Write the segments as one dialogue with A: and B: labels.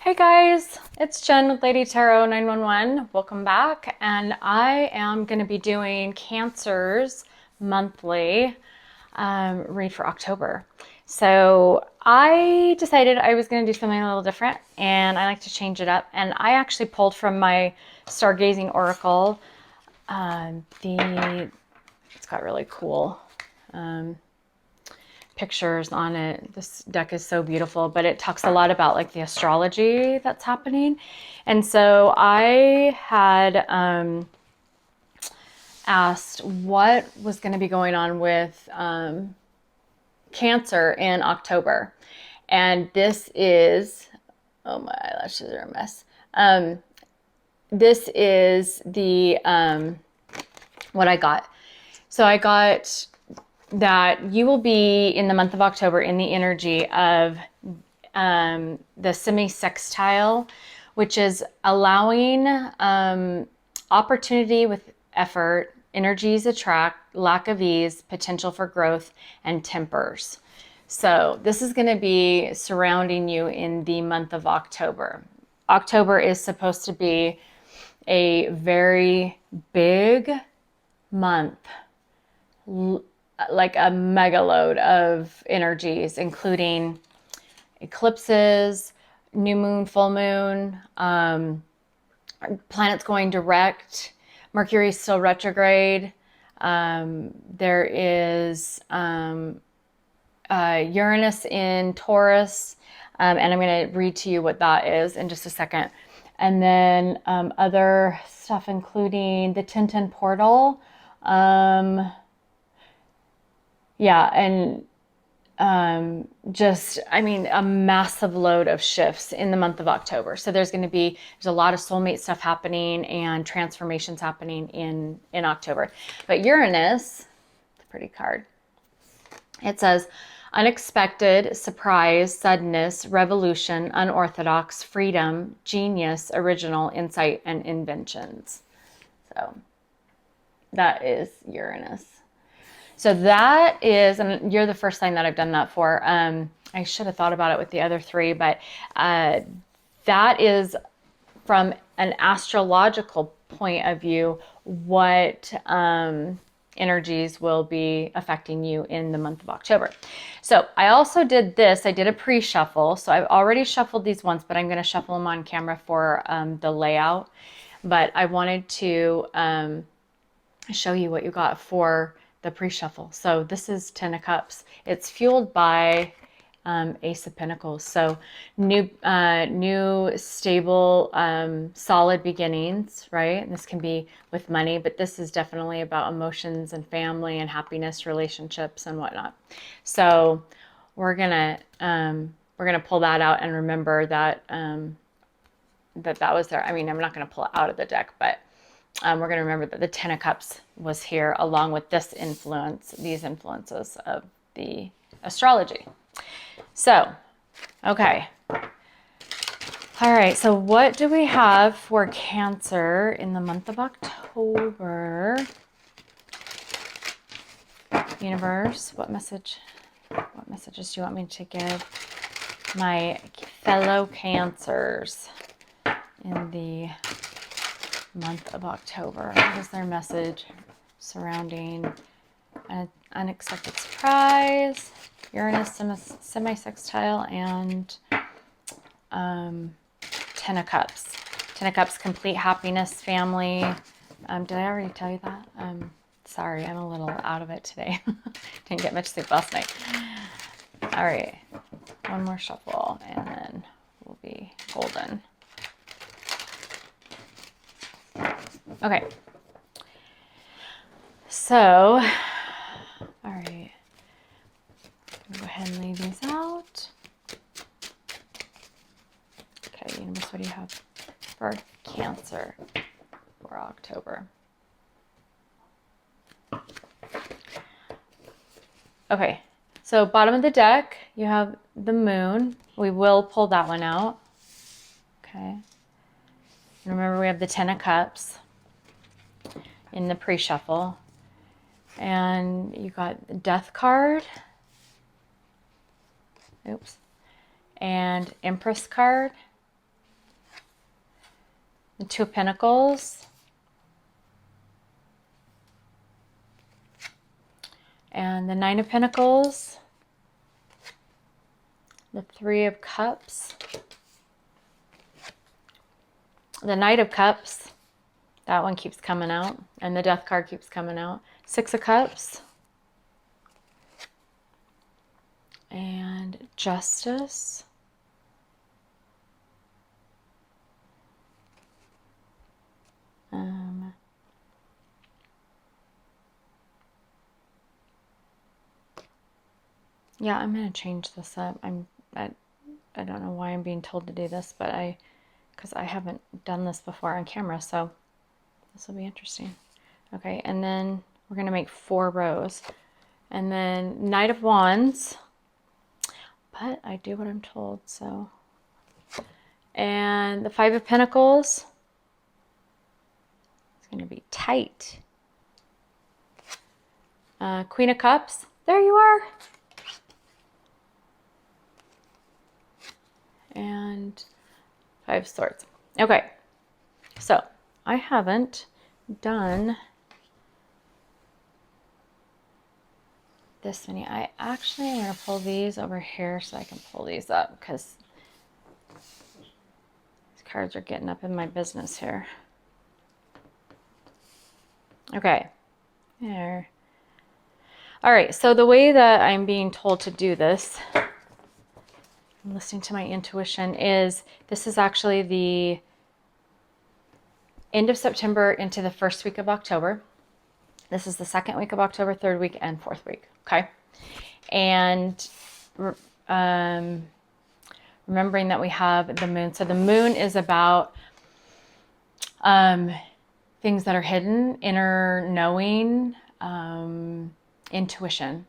A: Hey guys, it's Jen with Lady Tarot 911. Welcome back, and I am going to be doing Cancer's monthly read for October. So I decided I was going to do something a little different, and I like to change it up. And I actually pulled from my Stargazing Oracle. It's got really cool pictures on it. This deck is so beautiful, but it talks a lot about like the astrology that's happening. And so I had asked what was going to be going on with Cancer in October. And this is, oh, my eyelashes are a mess. This is the, what I got. So I got that you will be in the month of October in the energy of the semi-sextile, which is allowing opportunity with effort, energies attract, lack of ease, potential for growth, and tempers. So this is going to be surrounding you in the month of October. October is supposed to be a very big month, like a mega load of energies, including eclipses, new moon, full moon, planets going direct, Mercury's still retrograde. There is Uranus in Taurus, and I'm going to read to you what that is in just a second. And then other stuff, including the 1010 portal. Yeah, and a massive load of shifts in the month of October. So there's a lot of soulmate stuff happening and transformations happening in October. But Uranus, it's a pretty card. It says, unexpected, surprise, suddenness, revolution, unorthodox, freedom, genius, original, insight, and inventions. So that is Uranus. So that is, and you're the first sign that I've done that for. I should have thought about it with the other three, but that is from an astrological point of view, what energies will be affecting you in the month of October. So I also did this. I did a pre-shuffle. So I've already shuffled these once, but I'm going to shuffle them on camera for the layout. But I wanted to show you what you got for the pre-shuffle. So this is 10 of Cups. It's fueled by Ace of Pentacles. So new, stable, solid beginnings, right? And this can be with money, but this is definitely about emotions and family and happiness, relationships and whatnot. So we're gonna pull that out and remember that that was there. I mean, I'm not gonna pull it out of the deck, but we're going to remember that the 10 of Cups was here along with these influences of the astrology. So, okay. All right. So what do we have for Cancer in the month of October? Universe, what messages do you want me to give my fellow Cancers in the month of October? What is their message surrounding an unexpected surprise, Uranus semi-sextile, and 10 of Cups. 10 of Cups, complete happiness, family. Did I already tell you that? Sorry, I'm a little out of it today. Didn't get much sleep last night. All right, one more shuffle and then we'll be golden. Okay, so, all right, go ahead and leave these out. Okay, Universe, what do you have for Cancer for October? Okay, so bottom of the deck, you have the moon. We will pull that one out. Okay, remember we have the 10 of Cups in the pre-shuffle, and you got the Death card, oops, and Empress card, the Two of Pentacles, and the Nine of Pentacles, the Three of Cups, the Knight of Cups, that one keeps coming out, and the Death card keeps coming out, Six of Cups, and Justice, yeah, I'm going to change this up. I don't know why I'm being told to do this, but because I haven't done this before on camera, so this will be interesting. Okay, and then we're going to make 4 rows. And then Knight of Wands, but I do what I'm told, so. And the Five of Pentacles, it's going to be tight. Queen of Cups, there you are. And Five of Swords. Okay, so I haven't done this many. I actually am going to pull these over here so I can pull these up, because these cards are getting up in my business here. Okay, there. All right, so the way that I'm being told to do this, I'm listening to my intuition, is this is actually the end of September into the first week of October. This is the second week of October, third week, and fourth week. Okay. And remembering that we have the moon. So the moon is about things that are hidden, inner knowing, intuition.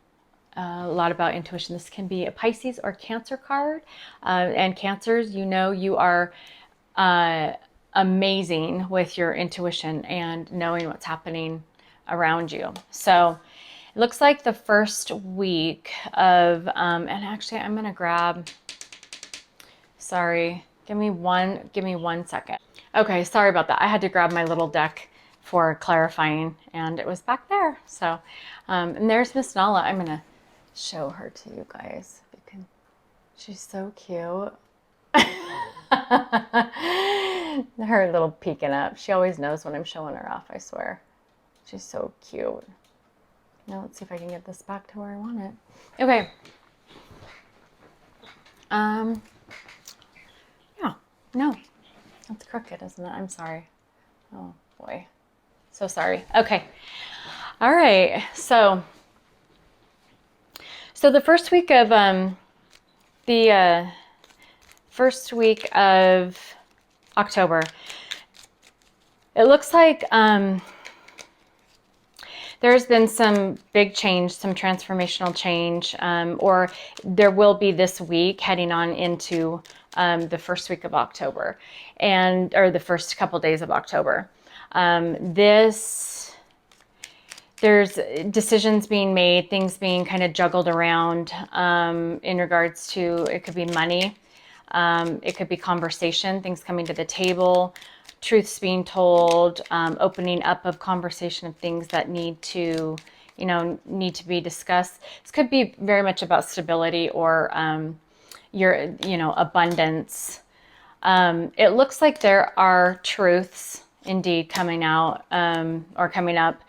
A: A lot about intuition. This can be a Pisces or Cancer card. And Cancers, you know, you are amazing with your intuition and knowing what's happening around you. So it looks like the first week of, and actually I'm going to grab, sorry, give me one second. Okay, sorry about that. I had to grab my little deck for clarifying, and it was back there. So, and there's Miss Nala. I'm going to show her to you guys. You can, she's so cute. Her little peeking up. She always knows when I'm showing her off, I swear. She's so cute. Now let's see if I can get this back to where I want it. Okay. Yeah, no, that's crooked, isn't it? I'm sorry. Oh boy, so sorry. Okay. All right. So the first week of October, it looks like there's been some big change, some transformational change, or there will be this week heading on into the first week of October, or the first couple days of October. There's decisions being made, things being kind of juggled around in regards to, it could be money, it could be conversation, things coming to the table, truths being told, opening up of conversation of things that need to be discussed. This could be very much about stability or your, abundance. It looks like there are truths indeed coming out or coming up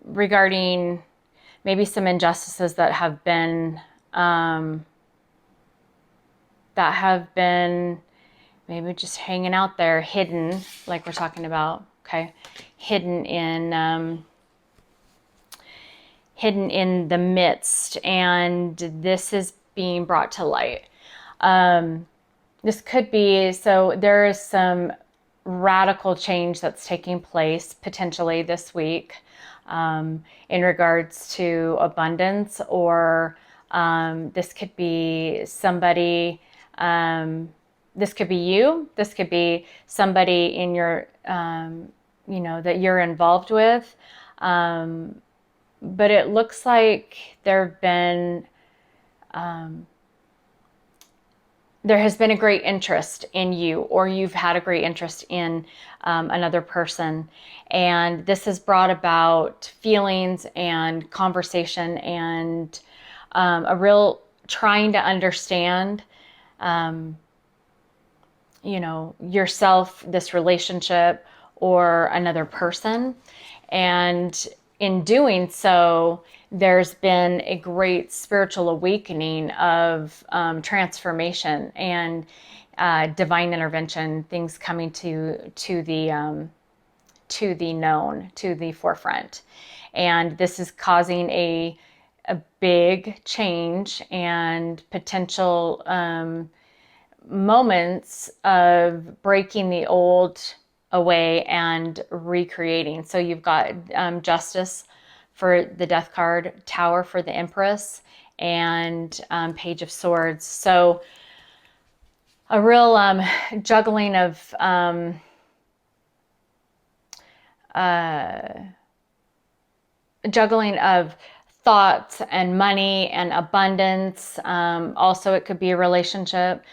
A: regarding maybe some injustices that have been maybe just hanging out there, hidden, like we're talking about, okay? Hidden in the midst, and this is being brought to light. This could be, so there is some radical change that's taking place potentially this week in regards to abundance, or this could be somebody, this could be you, this could be somebody in your, that you're involved with. But it looks like there have been there has been a great interest in you, or you've had a great interest in another person. And this has brought about feelings and conversation and a real trying to understand, yourself, this relationship, or another person. And in doing so, there's been a great spiritual awakening of transformation and divine intervention, things coming to the known, to the forefront. And this is causing a big change and potential moments of breaking the old away and recreating. So you've got Justice for the Death card, Tower for the Empress, and Page of Swords. So a real juggling of thoughts and money and abundance. Also, it could be a relationship.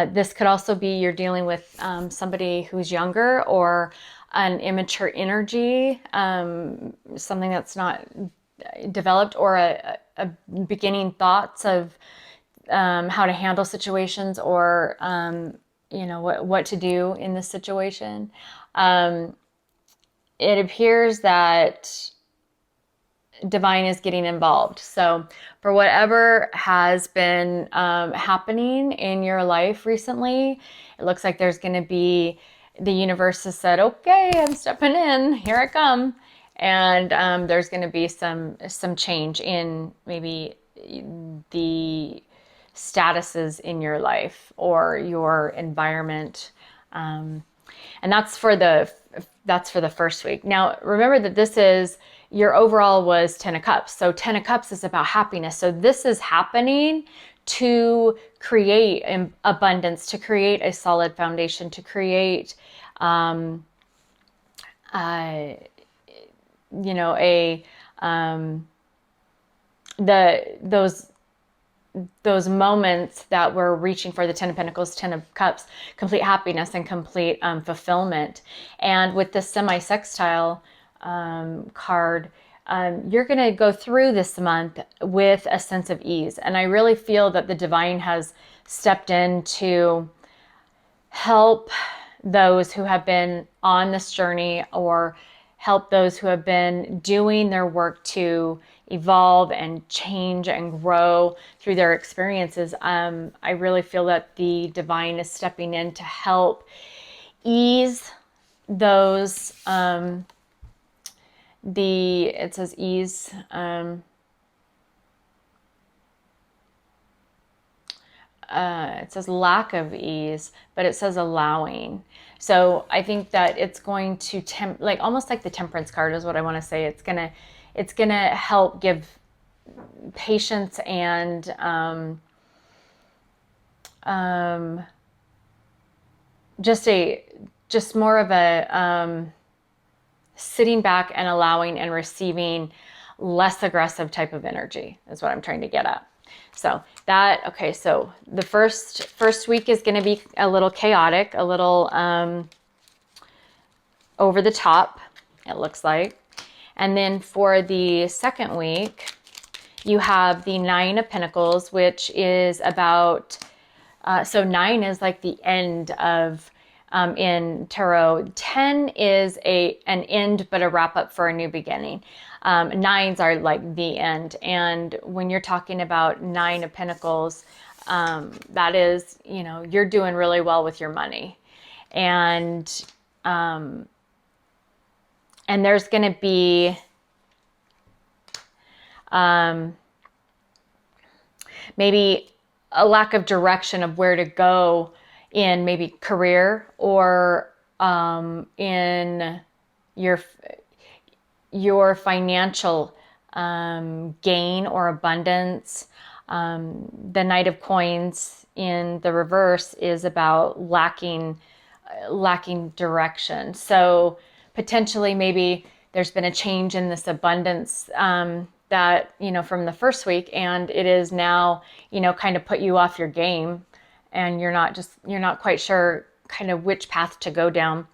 A: This could also be you're dealing with somebody who's younger, or an immature energy, something that's not developed, or a beginning thoughts of how to handle situations, or what to do in this situation. It appears that divine is getting involved. So for whatever has been happening in your life recently, it looks like there's going to be, the universe has said, okay, I'm stepping in, here I come. And there's going to be some change in maybe the statuses in your life or your environment. And that's for the first week. Now, remember that this is, your overall was 10 of Cups. So 10 of Cups is about happiness. So this is happening to create abundance, to create a solid foundation, to create, those moments that we're reaching for, the 10 of Pentacles, 10 of Cups, complete happiness and complete fulfillment. And with the semi-sextile card, you're going to go through this month with a sense of ease. And I really feel that the divine has stepped in to help those who have been on this journey, or help those who have been doing their work to evolve and change and grow through their experiences. I really feel that the divine is stepping in to help ease those, it says ease, it says lack of ease, but it says allowing. So I think that it's going to almost like the Temperance card is what I want to say. It's gonna help give patience and just more of a sitting back and allowing and receiving less aggressive type of energy is what I'm trying to get at. So so the first week is going to be a little chaotic, a little over the top, it looks like. And then for the second week, you have the 9 of Pentacles, which is about, so 9 is like the end of, in tarot. 10 is an end, but a wrap up for a new beginning. 9s are like the end. And when you're talking about 9 of Pentacles, that is, you're doing really well with your money. And there's going to be, maybe a lack of direction of where to go in maybe career, or in your financial gain or abundance. The Knight of Coins in the reverse is about lacking direction. So potentially maybe there's been a change in this abundance that, from the first week, and it is now, kind of put you off your game. and you're not quite sure kind of which path to go down.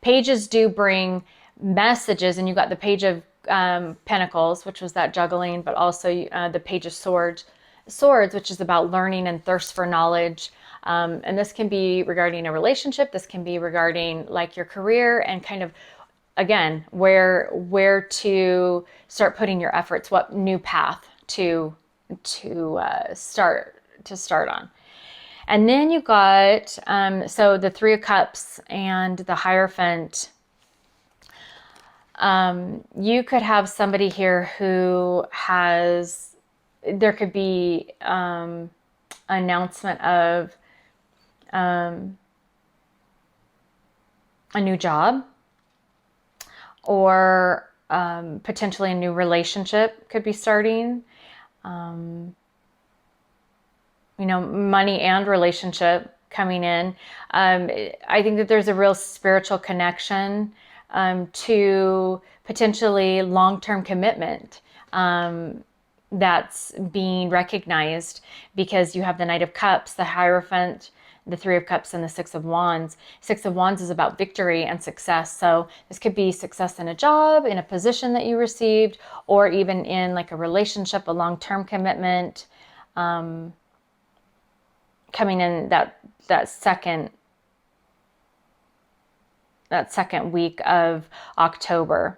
A: Pages do bring messages, and you got the Page of Pentacles, which was that juggling, but also the Page of Swords, which is about learning and thirst for knowledge. And this can be regarding a relationship. This can be regarding like your career and kind of, again, where to start putting your efforts, what new path to start on. And then you got, so the Three of Cups and the Hierophant. You could have somebody here who there could be announcement of a new job, or potentially a new relationship could be starting. Money and relationship coming in. I think that there's a real spiritual connection to potentially long-term commitment that's being recognized, because you have the Knight of Cups, the Hierophant, the Three of Cups, and the Six of Wands. Six of Wands is about victory and success. So this could be success in a job, in a position that you received, or even in like a relationship, a long-term commitment. Coming in that second week of October.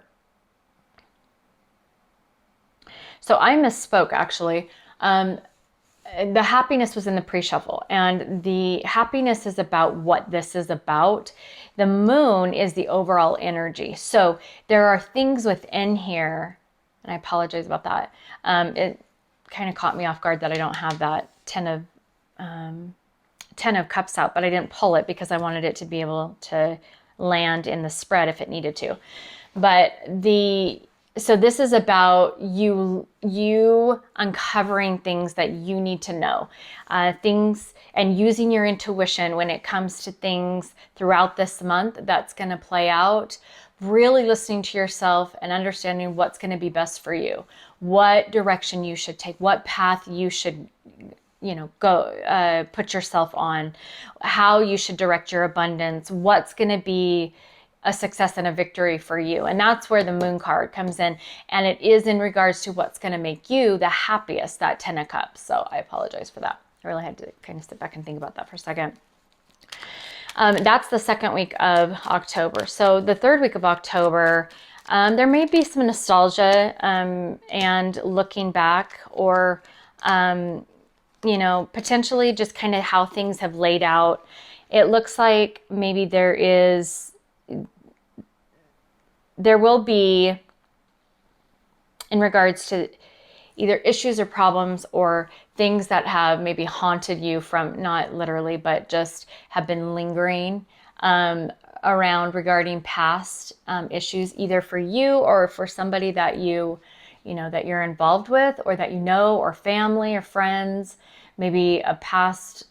A: So I misspoke, actually. The happiness was in the pre-shuffle, and the happiness is about what this is about. The moon is the overall energy. So there are things within here, and I apologize about that. It kind of caught me off guard that I don't have that Ten of Cups out, but I didn't pull it because I wanted it to be able to land in the spread if it needed to. But so this is about you uncovering things that you need to know, things, and using your intuition when it comes to things throughout this month that's going to play out. Really listening to yourself and understanding what's going to be best for you, what direction you should take, what path you should go put yourself on, how you should direct your abundance, what's going to be a success and a victory for you. And that's where the Moon card comes in, and it is in regards to what's going to make you the happiest, that Ten of Cups. So I apologize for that. I really had to kind of sit back and think about that for a second. That's the second week of October. So the third week of October, there may be some nostalgia and looking back, or potentially just kind of how things have laid out. It looks like maybe there will be, in regards to either issues or problems or things that have maybe haunted you, from, not literally, but just have been lingering around regarding past issues, either for you or for somebody that that you're involved with, or that or family or friends, maybe a past,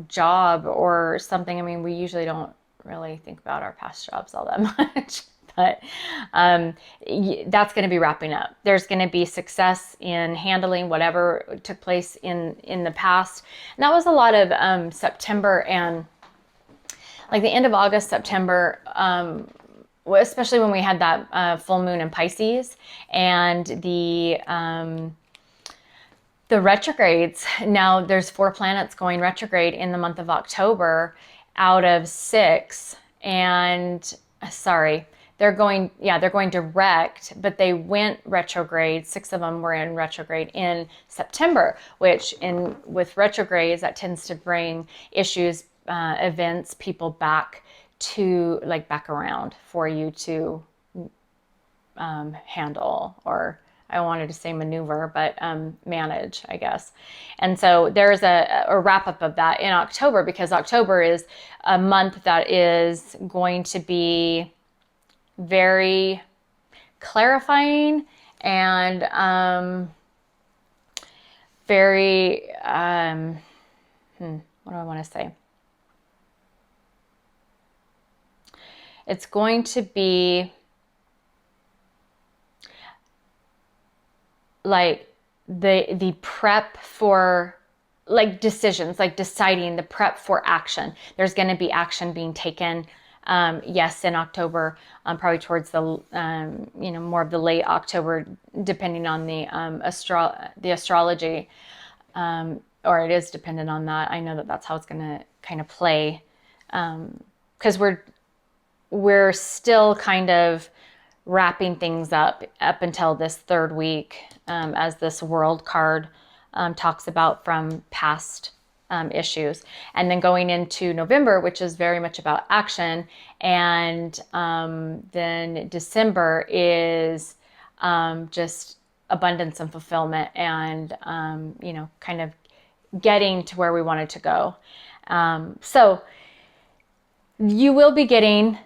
A: job or something. I mean, we usually don't really think about our past jobs all that much, but that's going to be wrapping up. There's going to be success in handling whatever took place in the past. And that was a lot of September, and like the end of August, September, especially when we had that full moon in Pisces, and the retrogrades. Now there's 4 planets going retrograde in the month of October out of 6, and they're going direct, but they went retrograde. 6 of them were in retrograde in September, which with retrogrades, that tends to bring issues, events, people back around for you to handle, or I wanted to say maneuver, but manage, I guess. And so there's a wrap up of that in October, because October is a month that is going to be very clarifying and very, what do I want to say? It's going to be like the prep for like decisions, like deciding, the prep for action. There's going to be action being taken. Yes, in October, probably towards the, more of the late October, depending on the astrology, or it is dependent on that. I know that that's how it's going to kind of play, because we're still kind of wrapping things up until this third week, as this world card talks about from past issues. And then going into November, which is very much about action. And then December is just abundance and fulfillment and, kind of getting to where we wanted to go. So you will be getting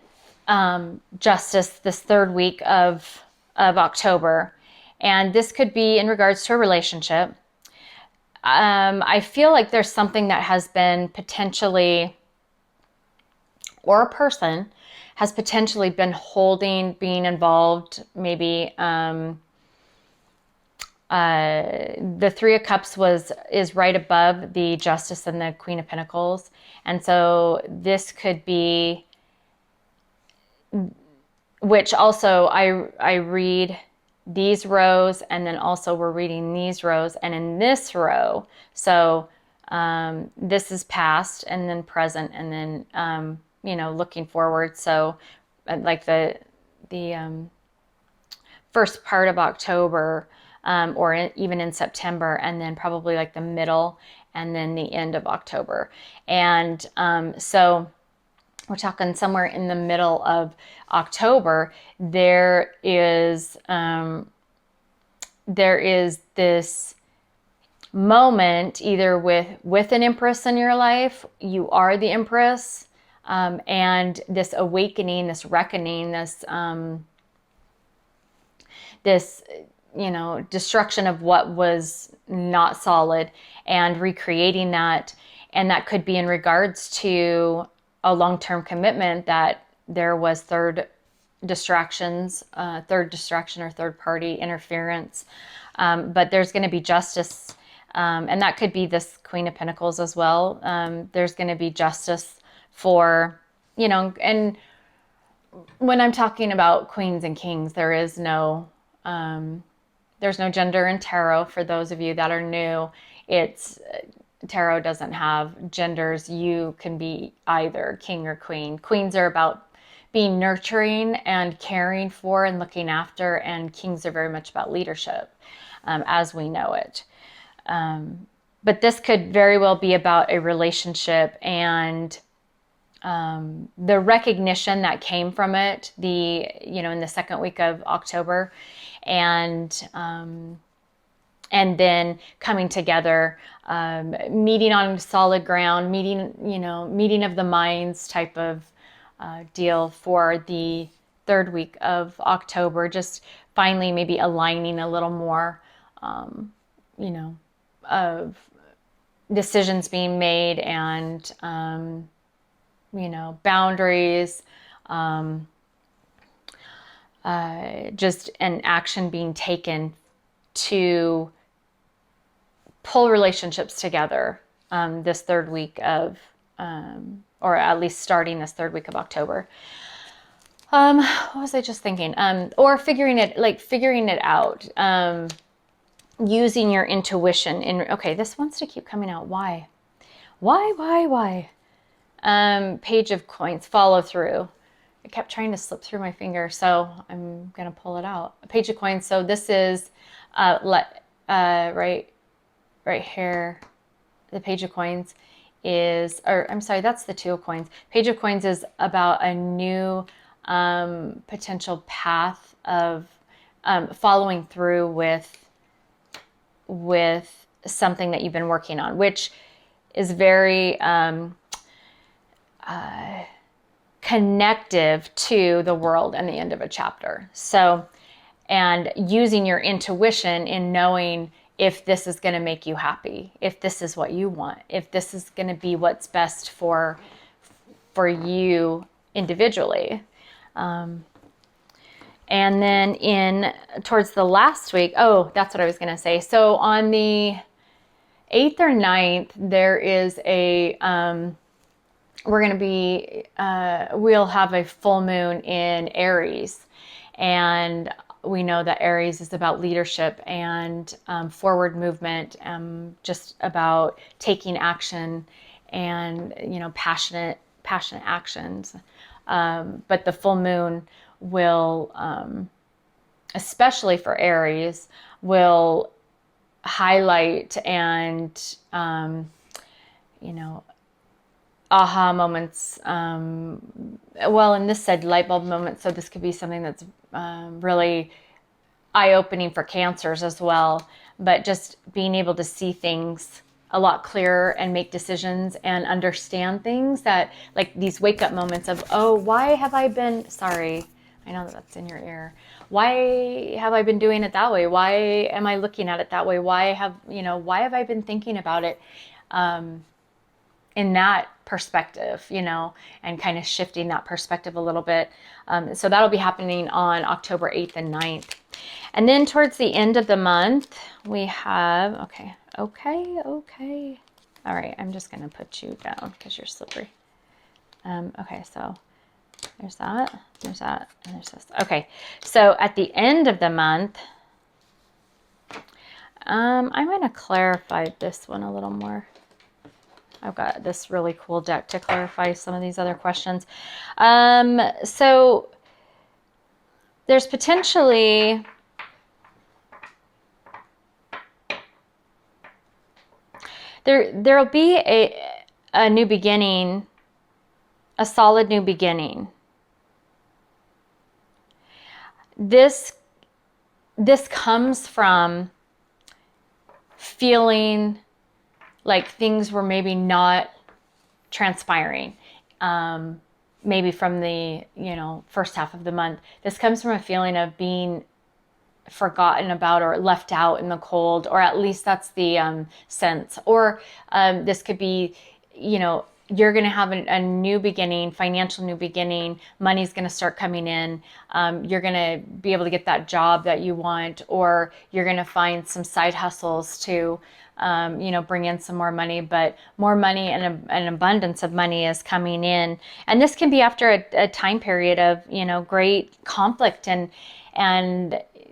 A: justice this third week of October. And this could be in regards to a relationship. I feel like there's something that has been potentially, or a person has potentially been being involved. Maybe the Three of Cups is right above the Justice and the Queen of Pentacles. And so this could be, which also I read these rows, and then also we're reading these rows, and in this row, so this is past and then present, and then looking forward. So like the first part of October, or even in September, and then probably like the middle and then the end of October. And so we're talking somewhere in the middle of October, there is this moment, either with an Empress in your life, you are the Empress, and this awakening, this reckoning, this destruction of what was not solid, and recreating that. And that could be in regards to a long-term commitment, that there was third distraction or third party interference. But there's going to be justice. And that could be this Queen of Pentacles as well. There's going to be justice for, and when I'm talking about queens and kings, there's no gender in tarot. For those of you that are new, tarot doesn't have genders. You can be either king or queen. Queens are about being nurturing and caring for and looking after, and kings are very much about leadership, as we know it. But this could very well be about a relationship and the recognition that came from it, in the second week of October, and then coming together, meeting on solid ground, meeting of the minds type of deal for the third week of October. Just finally maybe aligning a little more, of decisions being made, and boundaries, just an action being taken to pull relationships together this third week of, or at least starting this third week of October. What was I just thinking? Or figuring it out. Using your intuition okay, this wants to keep coming out. Why? Page of Coins, follow through. It kept trying to slip through my finger, so I'm going to pull it out. A Page of Coins. So this is, right here, the Page of Coins is, or I'm sorry, that's the Two of Coins. Page of Coins is about a new potential path of following through with something that you've been working on, which is very connective to the world and the end of a chapter. So, and using your intuition in knowing if this is going to make you happy, if this is what you want, if this is going to be what's best for you individually. And then towards the last week, oh, that's what I was going to say. So on the 8th or 9th, there is a, we're going to be, we'll have a full moon in Aries. And we know that Aries is about leadership and forward movement, just about taking action and, you know, passionate actions. But the full moon will, especially for Aries, will highlight and, you know, aha moments. Well, and this said light bulb moments, so this could be something that's really eye-opening for Cancers as well. But just being able to see things a lot clearer and make decisions and understand things, that like these wake-up moments of, oh, why have I been, sorry, I know that's in your ear. Why have I been doing it that way? Why am I looking at it that way? Why have I been thinking about it in that perspective, you know, and kind of shifting that perspective a little bit. So that'll be happening on October 8th and 9th. And then towards the end of the month, we have, okay. All right, I'm just going to put you down because you're slippery. Okay, so there's that, and there's this. Okay, so at the end of the month, I'm going to clarify this one a little more. I've got this really cool deck to clarify some of these other questions. So there's potentially, there'll be a new beginning, a solid new beginning. This comes from feeling like things were maybe not transpiring, maybe from the, you know, first half of the month. This comes from a feeling of being forgotten about or left out in the cold, or at least that's the sense. Or this could be, you know, you're going to have a new beginning, financial new beginning, money's going to start coming in, you're going to be able to get that job that you want, or you're going to find some side hustles to you know, bring in some more money. But more money and an abundance of money is coming in. And this can be after a time period of, you know, great conflict and,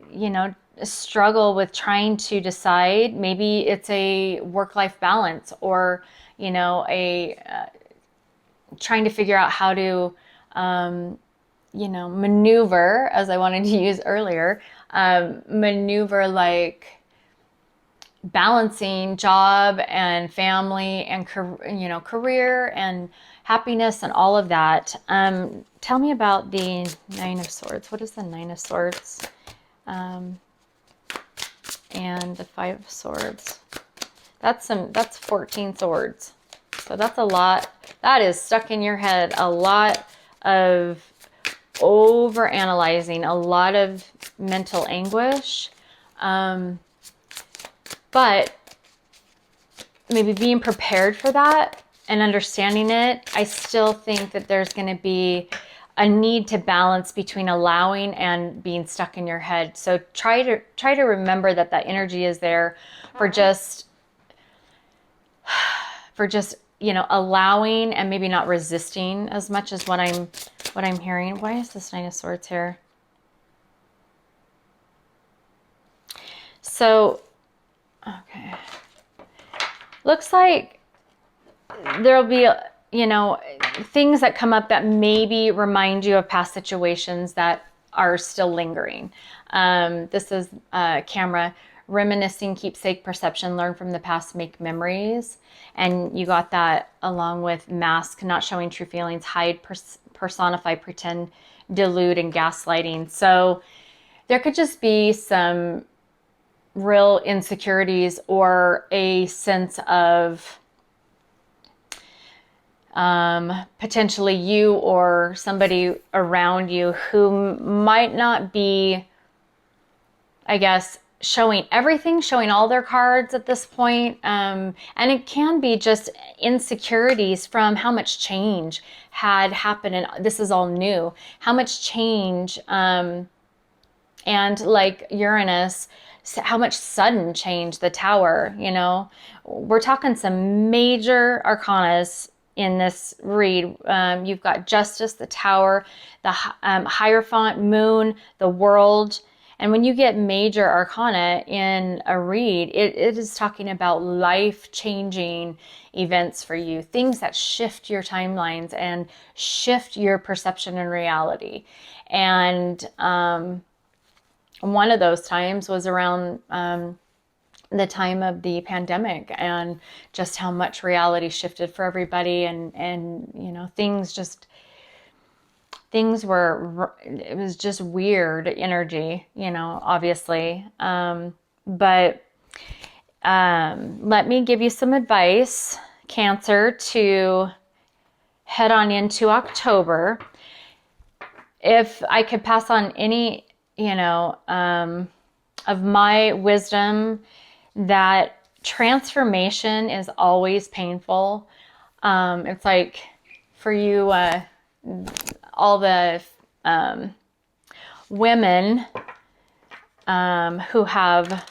A: you know, struggle with trying to decide. Maybe it's a work-life balance, or, you know, trying to figure out how to, you know, maneuver, as I wanted to use earlier, maneuver, like balancing job and family and, you know, career and happiness and all of that. Tell me about the Nine of Swords. What is the Nine of Swords? And the Five of Swords. That's 14 swords. So that's a lot. That is stuck in your head. A lot of over analyzing, a lot of mental anguish. But maybe being prepared for that and understanding it, I still think that there's going to be a need to balance between allowing and being stuck in your head. So try to remember that energy is there for just, you know, allowing and maybe not resisting as much as what I'm hearing. Why is this Nine of Swords here? So, okay. Looks like there'll be, you know, things that come up that maybe remind you of past situations that are still lingering. This is camera. Reminiscing, keepsake, perception, learn from the past, make memories. And you got that along with mask, not showing true feelings, hide, personify, pretend, delude, and gaslighting. So there could just be some real insecurities or a sense of potentially you or somebody around you who might not be, I guess, showing everything, showing all their cards at this point. And it can be just insecurities from how much change had happened. And this is all new. How much change, and like Uranus, how much sudden change. The Tower, you know, we're talking some major arcanas in this read. You've got Justice, the Tower, the Hierophant, Moon, the World. And when you get major arcana in a read, it is talking about life-changing events for you, things that shift your timelines and shift your perception and reality. And one of those times was around the time of the pandemic, and just how much reality shifted for everybody, and you know, things were, it was just weird energy, you know, obviously. But let me give you some advice, Cancer, to head on into October. If I could pass on any, you know, of my wisdom, that transformation is always painful. It's like for you, all the women who have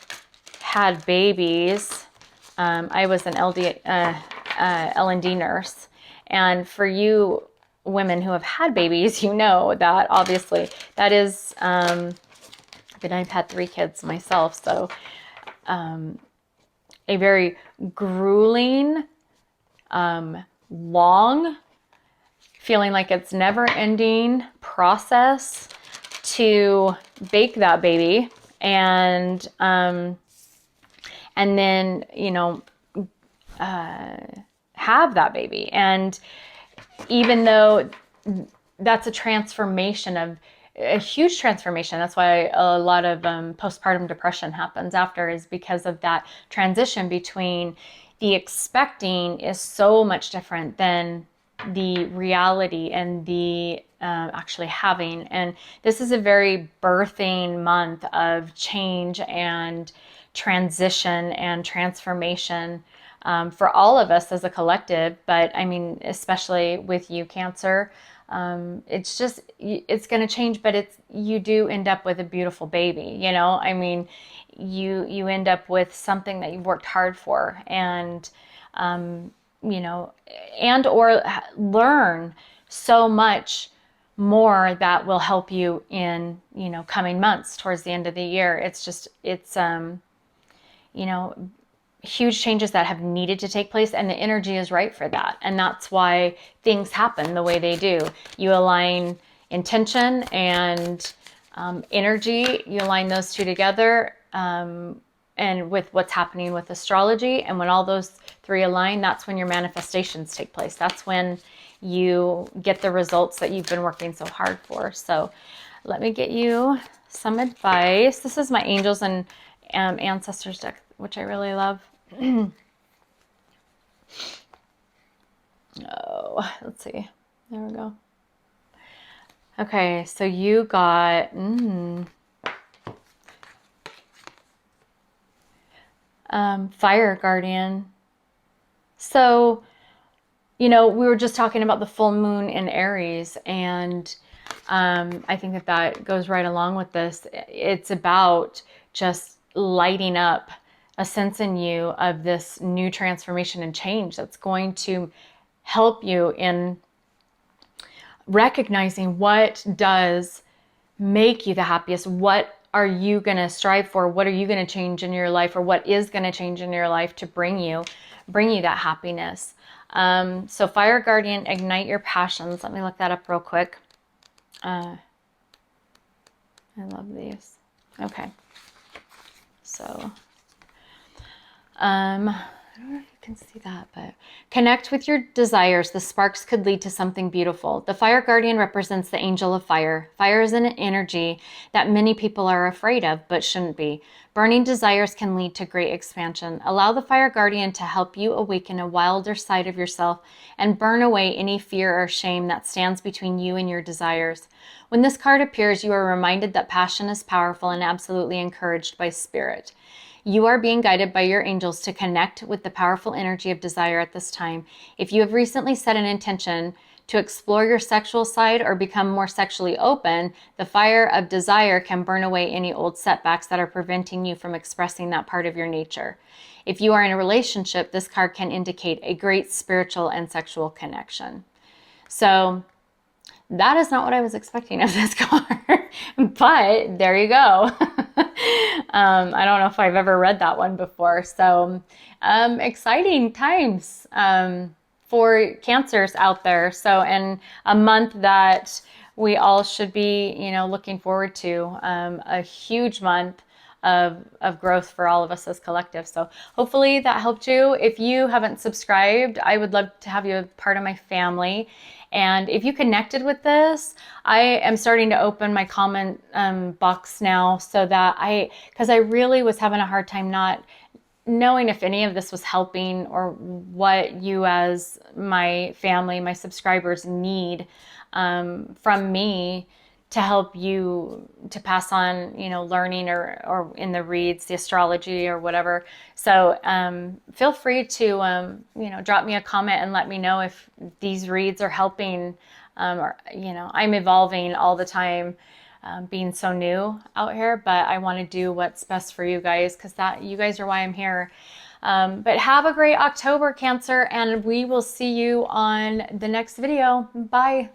A: had babies. I was an L&D nurse, and for you women who have had babies, you know that obviously that is, but I've had 3 kids myself, so a very grueling, long, feeling like it's never ending process to bake that baby, and then, you know, have that baby. And even though that's a transformation, of a huge transformation, that's why a lot of postpartum depression happens after, is because of that transition between the expecting is so much different than the reality and the actually having. And this is a very birthing month of change and transition and transformation for all of us as a collective. But I mean, especially with you, Cancer, it's just, it's going to change, but you do end up with a beautiful baby, you know. I mean, you end up with something that you've worked hard for, and you know, and or learn so much more that will help you in, you know, coming months towards the end of the year. It's just, it's you know, huge changes that have needed to take place, and the energy is right for that. And that's why things happen the way they do. You align intention and energy, you align those two together, and with what's happening with astrology. And when all those 3 align, that's when your manifestations take place. That's when you get the results that you've been working so hard for. So let me get you some advice. This is my Angels and Ancestors deck, which I really love. Oh, let's see. There we go. Okay, so you got Fire Guardian. So, you know, we were just talking about the full moon in Aries, and I think that goes right along with this. It's about just lighting up a sense in you of this new transformation and change that's going to help you in recognizing what does make you the happiest. What are you going to strive for? What are you going to change in your life, or what is going to change in your life to bring you that happiness? So Fire Guardian, ignite your passions. Let me look that up real quick. I love these. Okay. So, I don't know if you can see that, but connect with your desires. The sparks could lead to something beautiful. The Fire Guardian represents the angel of fire. Fire is an energy that many people are afraid of, but shouldn't be. Burning desires can lead to great expansion. Allow the Fire Guardian to help you awaken a wilder side of yourself and burn away any fear or shame that stands between you and your desires. When this card appears, you are reminded that passion is powerful and absolutely encouraged by spirit. You are being guided by your angels to connect with the powerful energy of desire at this time. If you have recently set an intention to explore your sexual side or become more sexually open, the fire of desire can burn away any old setbacks that are preventing you from expressing that part of your nature. If you are in a relationship, this card can indicate a great spiritual and sexual connection. So that is not what I was expecting of this card, but there you go. I don't know if I've ever read that one before. So exciting times for Cancers out there. So, and a month that we all should be, looking forward to, a huge month of growth for all of us as collective. So hopefully that helped you. If you haven't subscribed, I would love to have you a part of my family. And if you connected with this, I am starting to open my comment box now so that because I really was having a hard time not knowing if any of this was helping or what you as my family, my subscribers need from me to help you to pass on, learning or in the reads, the astrology or whatever. So feel free to, drop me a comment and let me know if these reads are helping. Or, I'm evolving all the time, being so new out here, but I want to do what's best for you guys because you guys are why I'm here. But have a great October, Cancer, and we will see you on the next video. Bye.